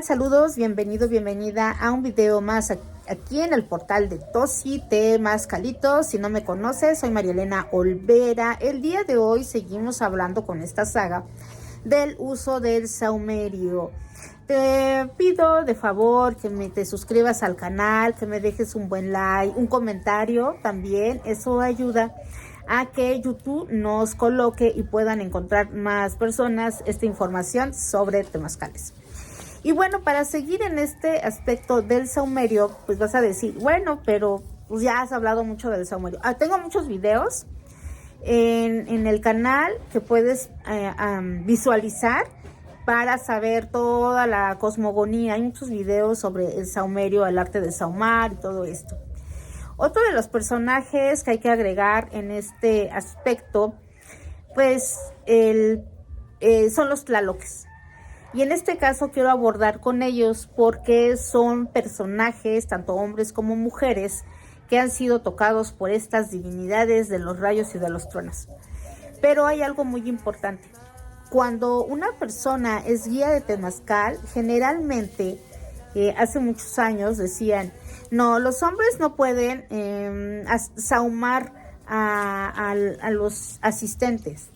Saludos, bienvenido, bienvenida a un video más aquí en el portal de Tosi Temazcalito. Si no me conoces, soy María Elena Olvera. El día de hoy seguimos hablando con esta saga del uso del saumerio. Te pido de favor que te suscribas al canal, que me dejes un buen like, un comentario también. Eso ayuda a que YouTube nos coloque y puedan encontrar más personas esta información sobre temazcales. Y bueno, para seguir en este aspecto del saumerio, pues vas a decir, bueno, pero pues ya has hablado mucho del saumerio. Tengo muchos videos en el canal que puedes visualizar para saber toda la cosmogonía. Hay muchos videos sobre el saumerio, el arte de saumar y todo esto. Otro de los personajes que hay que agregar en este aspecto, pues son los tlaloques. Y en este caso quiero abordar con ellos porque son personajes, tanto hombres como mujeres, que han sido tocados por estas divinidades de los rayos y de los truenos. Pero hay algo muy importante. Cuando una persona es guía de temazcal, generalmente, hace muchos años decían, no, los hombres no pueden saumar a los asistentes.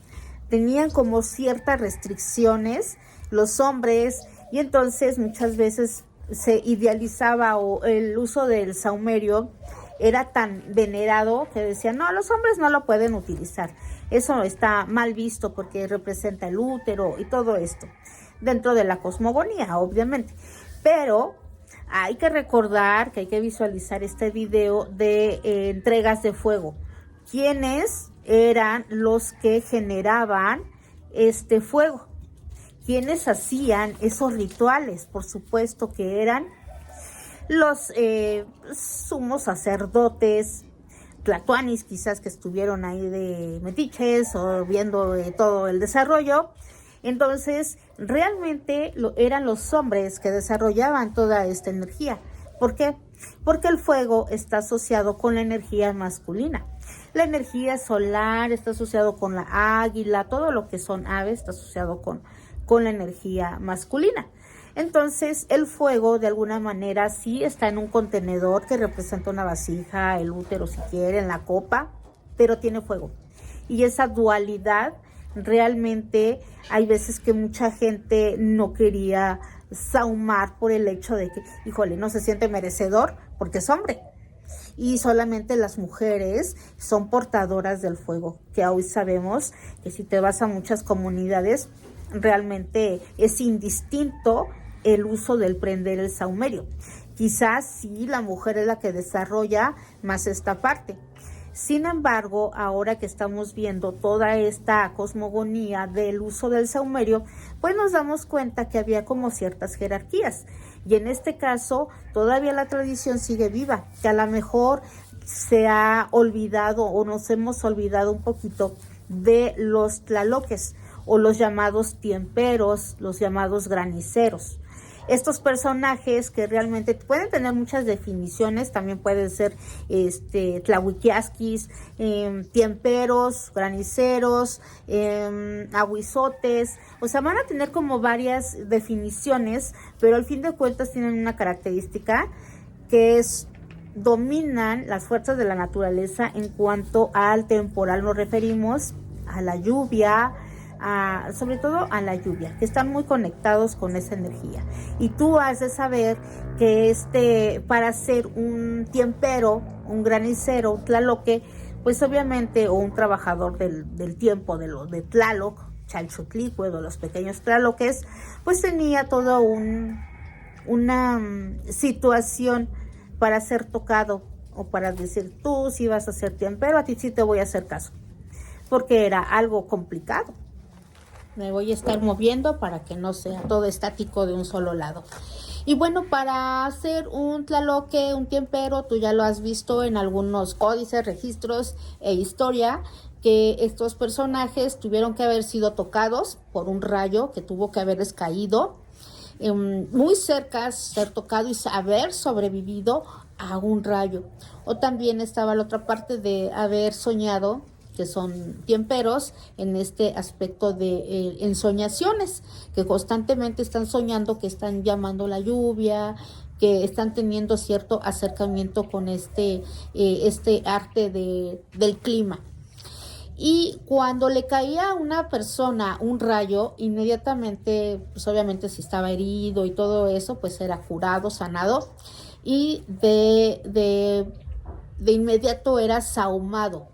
Tenían como ciertas restricciones los hombres, y entonces muchas veces se idealizaba o el uso del saumerio era tan venerado que decían, no, los hombres no lo pueden utilizar. Eso está mal visto porque representa el útero y todo esto, dentro de la cosmogonía, obviamente. Pero hay que recordar que hay que visualizar este video de entregas de fuego. ¿Quiénes eran los que generaban este fuego? ¿Quiénes hacían esos rituales? Por supuesto que eran los sumos sacerdotes, tlatoanis quizás, que estuvieron ahí de metiches o viendo todo el desarrollo. Entonces, realmente eran los hombres que desarrollaban toda esta energía. ¿Por qué? Porque el fuego está asociado con la energía masculina. La energía solar está asociado con la águila, todo lo que son aves está asociado con la energía masculina. Entonces, el fuego de alguna manera sí está en un contenedor que representa una vasija, el útero si quieren, la copa, pero tiene fuego. Y esa dualidad realmente hay veces que mucha gente no quería saumar por el hecho de que, híjole, no se siente merecedor porque es hombre. Y solamente las mujeres son portadoras del fuego, que hoy sabemos que si te vas a muchas comunidades, realmente es indistinto el uso del prender el saumerio. Quizás sí la mujer es la que desarrolla más esta parte. Sin embargo, ahora que estamos viendo toda esta cosmogonía del uso del saumerio, pues nos damos cuenta que había como ciertas jerarquías. Y en este caso, todavía la tradición sigue viva, que a lo mejor se ha olvidado o nos hemos olvidado un poquito de los tlaloques o los llamados tiemperos, los llamados graniceros. Estos personajes que realmente pueden tener muchas definiciones, también pueden ser tlahuiquiasquis, tiemperos, graniceros, aguizotes, o sea, van a tener como varias definiciones, pero al fin de cuentas tienen una característica que es dominan las fuerzas de la naturaleza. En cuanto al temporal nos referimos a la lluvia, sobre todo a la lluvia, que están muy conectados con esa energía. Y tú has de saber que para ser un tiempero, un granicero, un tlaloque, pues obviamente, o un trabajador del tiempo de Tlaloc, Chalchotlicue, de los pequeños tlaloques, pues tenía toda una situación para ser tocado, o para decir, tú sí vas a ser tiempero, a ti sí te voy a hacer caso, porque era algo complicado. Me voy a estar moviendo para que no sea todo estático de un solo lado. Y bueno, para hacer un tlaloque, un tiempero, tú ya lo has visto en algunos códices, registros e historia, que estos personajes tuvieron que haber sido tocados por un rayo que tuvo que haberles caído muy cerca, ser tocado y haber sobrevivido a un rayo. O también estaba la otra parte de haber soñado que son tiemperos en este aspecto de ensoñaciones, que constantemente están soñando que están llamando la lluvia, que están teniendo cierto acercamiento con este arte del clima. Y cuando le caía a una persona un rayo, inmediatamente, pues obviamente si estaba herido y todo eso, pues era curado, sanado, y de inmediato era sahumado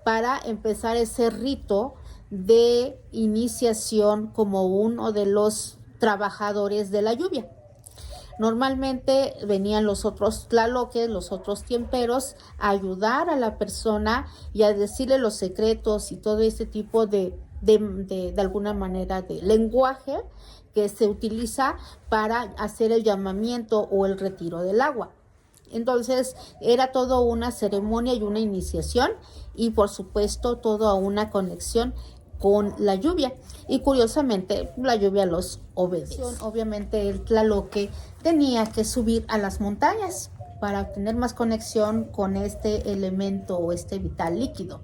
para empezar ese rito de iniciación como uno de los trabajadores de la lluvia. Normalmente venían los otros tlaloques, los otros tiemperos, a ayudar a la persona y a decirle los secretos y todo este tipo de alguna manera de lenguaje que se utiliza para hacer el llamamiento o el retiro del agua. Entonces era todo una ceremonia y una iniciación y por supuesto toda una conexión con la lluvia, y curiosamente la lluvia los obedece. Obviamente el tlaloque tenía que subir a las montañas para tener más conexión con este elemento o este vital líquido,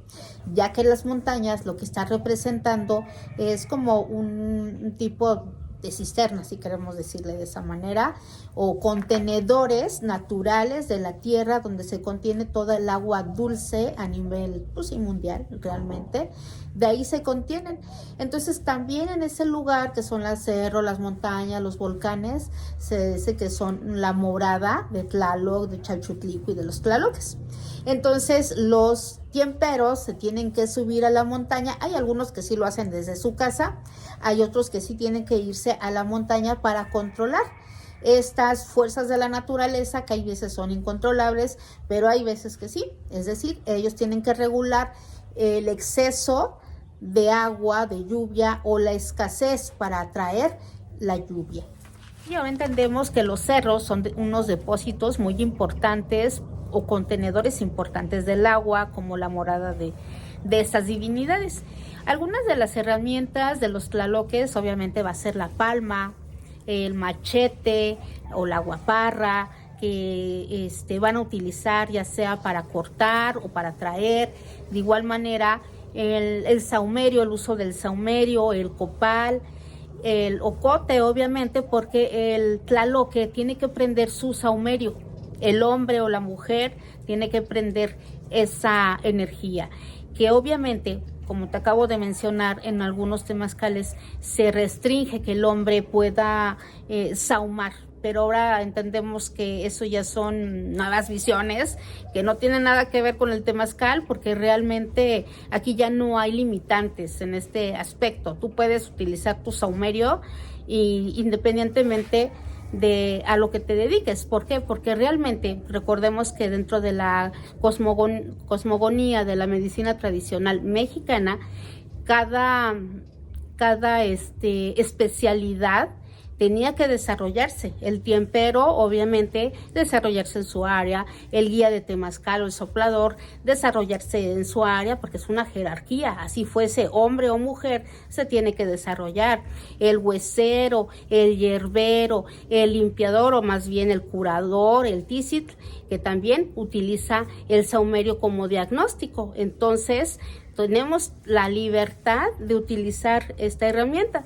ya que las montañas lo que está representando es como un tipo de cisternas, si queremos decirle de esa manera, o contenedores naturales de la tierra donde se contiene toda el agua dulce a nivel pues, mundial realmente, de ahí se contienen. Entonces también en ese lugar que son las cerros, las montañas, los volcanes, se dice que son la morada de Tlaloc, de Chalchutlico y de los tlaloques. Entonces los tiemperos se tienen que subir a la montaña. Hay algunos que sí lo hacen desde su casa, hay otros que sí tienen que irse a la montaña para controlar estas fuerzas de la naturaleza, que hay veces son incontrolables, pero hay veces que sí. Es decir, ellos tienen que regular el exceso de agua, de lluvia o la escasez para atraer la lluvia. Y ahora entendemos que los cerros son unos depósitos muy importantes o contenedores importantes del agua, como la morada de estas divinidades. Algunas de las herramientas de los tlaloques obviamente va a ser la palma, el machete o la guaparra, que van a utilizar ya sea para cortar o para traer. De igual manera el saumerio, el uso del saumerio, el copal, el ocote obviamente, porque el tlaloque tiene que prender su saumerio. El hombre o la mujer tiene que prender esa energía, que obviamente, como te acabo de mencionar, en algunos temazcales se restringe que el hombre pueda sahumar, pero ahora entendemos que eso ya son nuevas visiones, que no tienen nada que ver con el temazcal, porque realmente aquí ya no hay limitantes en este aspecto. Tú puedes utilizar tu saumerio y independientemente de a lo que te dediques. ¿Por qué? Porque realmente recordemos que dentro de la cosmogonía de la medicina tradicional mexicana, cada especialidad tenía que desarrollarse. El tiempero, obviamente, desarrollarse en su área, el guía de temazcal o el soplador, desarrollarse en su área, porque es una jerarquía, así fuese hombre o mujer, se tiene que desarrollar. El huesero, el hierbero, el limpiador, o más bien el curador, el tísitl, que también utiliza el saumerio como diagnóstico. Entonces, tenemos la libertad de utilizar esta herramienta.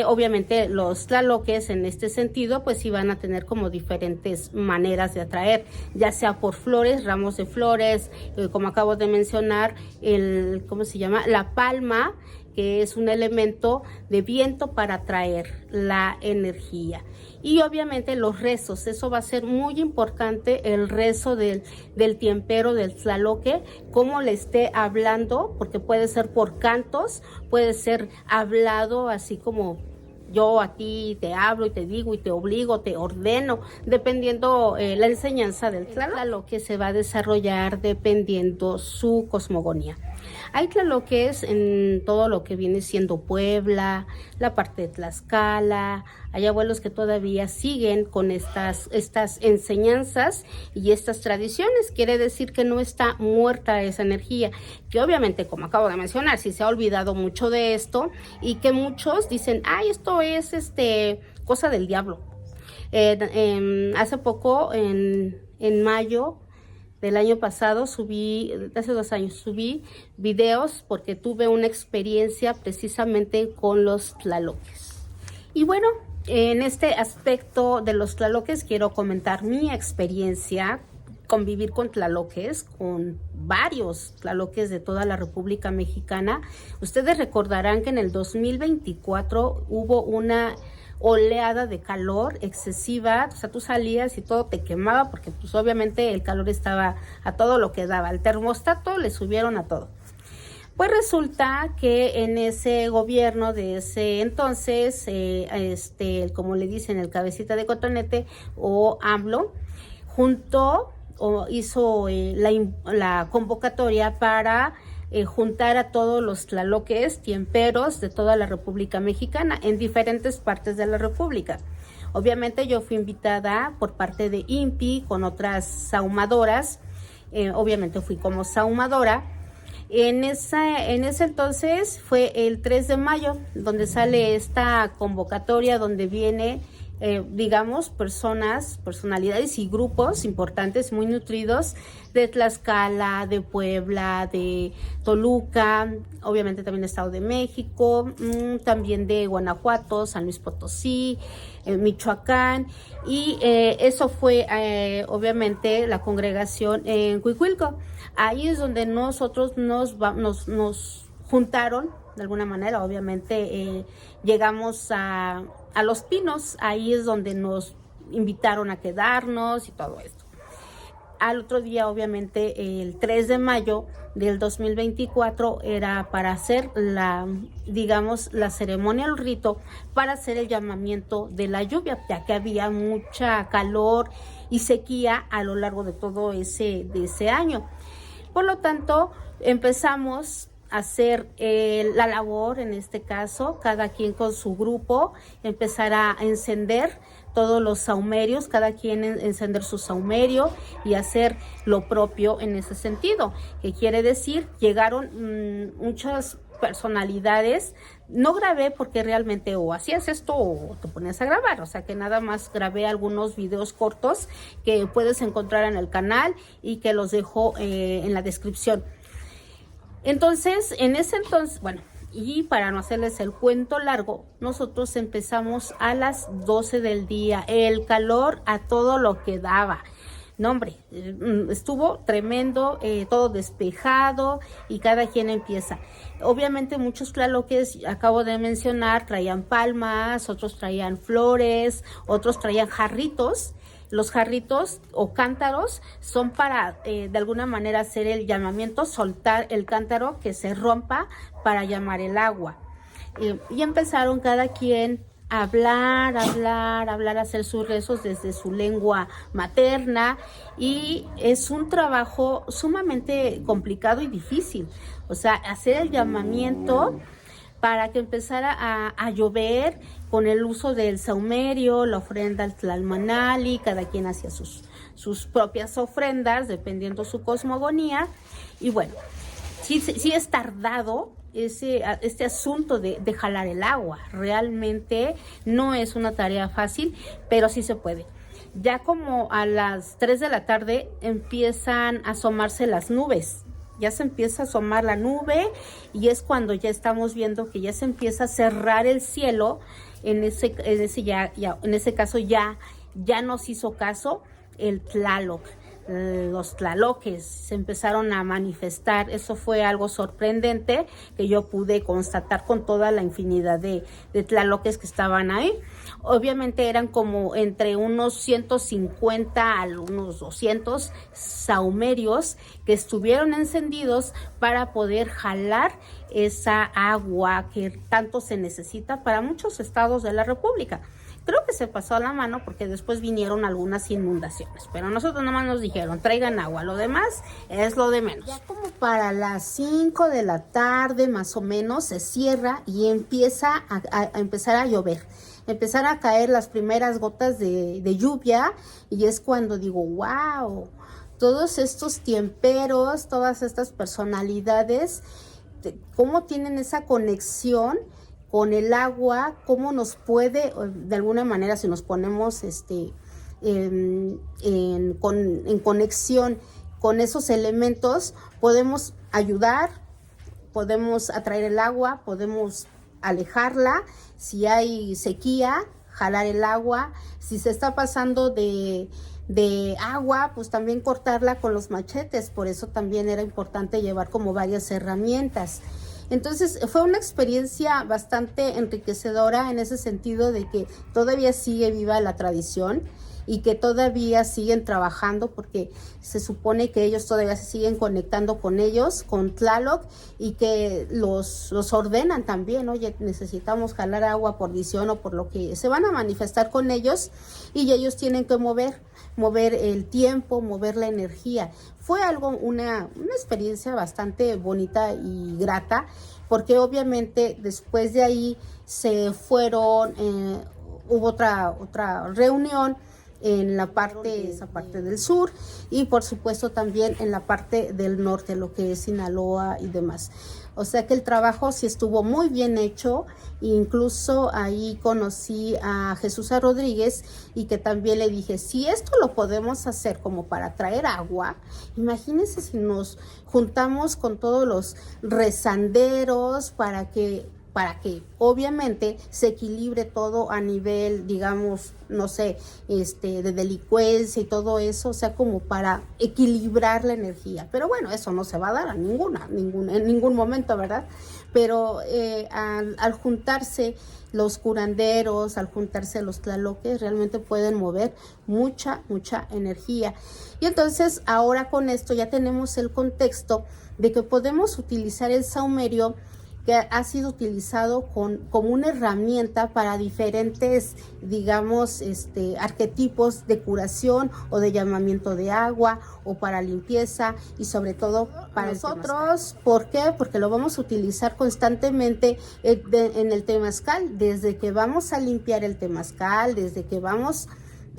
Obviamente los tlaloques en este sentido pues iban a tener como diferentes maneras de atraer, ya sea por flores, ramos de flores, como acabo de mencionar, la palma, que es un elemento de viento para atraer la energía. Y obviamente los rezos, eso va a ser muy importante, el rezo del tiempero, del tlaloque, cómo le esté hablando, porque puede ser por cantos, puede ser hablado así como yo a ti te hablo y te digo y te obligo, te ordeno, dependiendo la enseñanza del tlaloque se va a desarrollar dependiendo su cosmogonía. Hay tlaloques en todo lo que viene siendo Puebla, la parte de Tlaxcala. Hay abuelos que todavía siguen con estas enseñanzas y estas tradiciones. Quiere decir que no está muerta esa energía, que obviamente, como acabo de mencionar, sí se ha olvidado mucho de esto y que muchos dicen, ay, esto es cosa del diablo. Hace poco, en mayo, del año pasado hace 2 años, subí videos porque tuve una experiencia precisamente con los tlaloques. Y bueno, en este aspecto de los tlaloques quiero comentar mi experiencia, convivir con tlaloques, con varios tlaloques de toda la República Mexicana. Ustedes recordarán que en el 2024 hubo una oleada de calor excesiva, o sea, tú salías y todo te quemaba porque pues obviamente el calor estaba a todo lo que daba, el termostato le subieron a todo. Pues resulta que en ese gobierno de ese entonces, como le dicen, el cabecita de cotonete o AMLO, juntó o hizo la convocatoria para juntar a todos los tlaloques, tiemperos de toda la República Mexicana en diferentes partes de la República. Obviamente yo fui invitada por parte de INPI con otras sahumadoras, obviamente fui como sahumadora. En ese entonces fue el 3 de mayo, donde sale esta convocatoria, donde viene, digamos, personalidades y grupos importantes, muy nutridos, de Tlaxcala, de Puebla, de Toluca, obviamente también Estado de México, también de Guanajuato, San Luis Potosí, Michoacán, y eso fue obviamente la congregación en Cuicuilco. Ahí es donde nosotros nos juntaron, de alguna manera, obviamente llegamos a Los Pinos, ahí es donde nos invitaron a quedarnos y todo esto. Al otro día, obviamente, el 3 de mayo del 2024 era para hacer la ceremonia, el rito, para hacer el llamamiento de la lluvia, ya que había mucha calor y sequía a lo largo de todo ese año. Por lo tanto, empezamos a hacer la labor, en este caso, cada quien con su grupo, empezar a encender todos los sahumerios, cada quien encender su sahumerio y hacer lo propio en ese sentido. ¿Qué quiere decir? Llegaron muchas personalidades. No grabé porque realmente o hacías esto o te ponías a grabar, o sea que nada más grabé algunos videos cortos que puedes encontrar en el canal y que los dejo en la descripción. Entonces, bueno, y para no hacerles el cuento largo, nosotros empezamos a las 12 del día, el calor a todo lo que daba. No, hombre, estuvo tremendo, todo despejado y cada quien empieza. Obviamente muchos tlaloques, acabo de mencionar, traían palmas, otros traían flores, otros traían jarritos. Los jarritos o cántaros son para de alguna manera hacer el llamamiento, soltar el cántaro que se rompa para llamar el agua. Y empezaron cada quien a hablar, a hacer sus rezos desde su lengua materna, y es un trabajo sumamente complicado y difícil. O sea, hacer el llamamiento para que empezara a llover con el uso del sahumerio, la ofrenda al Tlalmanali, cada quien hacía sus propias ofrendas, dependiendo su cosmogonía. Y bueno, sí es tardado este asunto de jalar el agua. Realmente no es una tarea fácil, pero sí se puede. Ya como a las 3 de la tarde empiezan a asomarse las nubes. Ya se empieza a asomar la nube y es cuando ya estamos viendo que ya se empieza a cerrar el cielo. En ese caso ya nos hizo caso el Tlaloc. Los tlaloques se empezaron a manifestar. Eso fue algo sorprendente que yo pude constatar con toda la infinidad de tlaloques que estaban ahí. Obviamente eran como entre unos 150 a unos 200 sahumerios que estuvieron encendidos para poder jalar esa agua que tanto se necesita para muchos estados de la República. Creo que se pasó a la mano porque después vinieron algunas inundaciones, pero nosotros nomás nos dijeron, traigan agua, lo demás es lo de menos. Ya como para las 5 de la tarde más o menos se cierra y empieza a empezar a llover. Empezar a caer las primeras gotas de lluvia y es cuando digo, wow, todos estos tiemperos, todas estas personalidades, cómo tienen esa conexión con el agua, cómo nos puede, de alguna manera, si nos ponemos en conexión con esos elementos podemos ayudar, podemos atraer el agua, podemos alejarla, si hay sequía, jalar el agua, si se está pasando de agua, pues también cortarla con los machetes, por eso también era importante llevar como varias herramientas. Entonces fue una experiencia bastante enriquecedora en ese sentido de que todavía sigue viva la tradición y que todavía siguen trabajando, porque se supone que ellos todavía se siguen conectando con ellos, con Tlaloc, y que los ordenan también. Oye, necesitamos jalar agua por visión o por lo que se van a manifestar con ellos, y ellos tienen que mover el tiempo, mover la energía. Fue una experiencia bastante bonita y grata, porque obviamente después de ahí se fueron, hubo otra reunión en esa parte del sur, y por supuesto también en la parte del norte, lo que es Sinaloa y demás. O sea que el trabajo sí estuvo muy bien hecho. Incluso ahí conocí a Jesús Rodríguez, y que también le dije, si esto lo podemos hacer como para traer agua, imagínense si nos juntamos con todos los rezanderos para que obviamente se equilibre todo a nivel, digamos, no sé, de delincuencia y todo eso, o sea, como para equilibrar la energía. Pero bueno, eso no se va a dar en ningún momento, ¿verdad? Pero al juntarse los curanderos, al juntarse los tlaloques, realmente pueden mover mucha energía. Y entonces ahora con esto ya tenemos el contexto de que podemos utilizar el saumerio, que ha sido utilizado como una herramienta para diferentes, digamos, arquetipos de curación o de llamamiento de agua, o para limpieza, y sobre todo para nosotros. ¿Por qué? Porque lo vamos a utilizar constantemente en el temazcal, desde que vamos a limpiar el temazcal, desde que vamos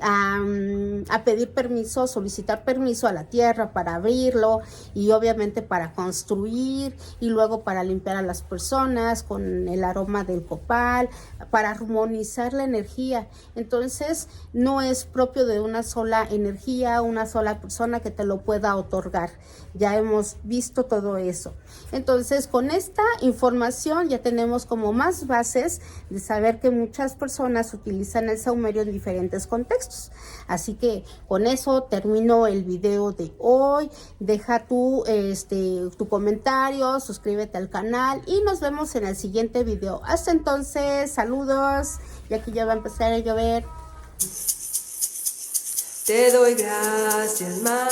a pedir permiso, solicitar permiso a la tierra para abrirlo, y obviamente para construir, y luego para limpiar a las personas con el aroma del copal, para armonizar la energía. Entonces no es propio de una sola energía, una sola persona que te lo pueda otorgar. Ya hemos visto todo eso. Entonces con esta información ya tenemos como más bases de saber que muchas personas utilizan el saumerio en diferentes contextos. Así que con eso termino el video de hoy. Deja tu comentario, suscríbete al canal, y nos vemos en el siguiente video. Hasta entonces, saludos, y aquí ya va a empezar a llover. Te doy gracias, ma.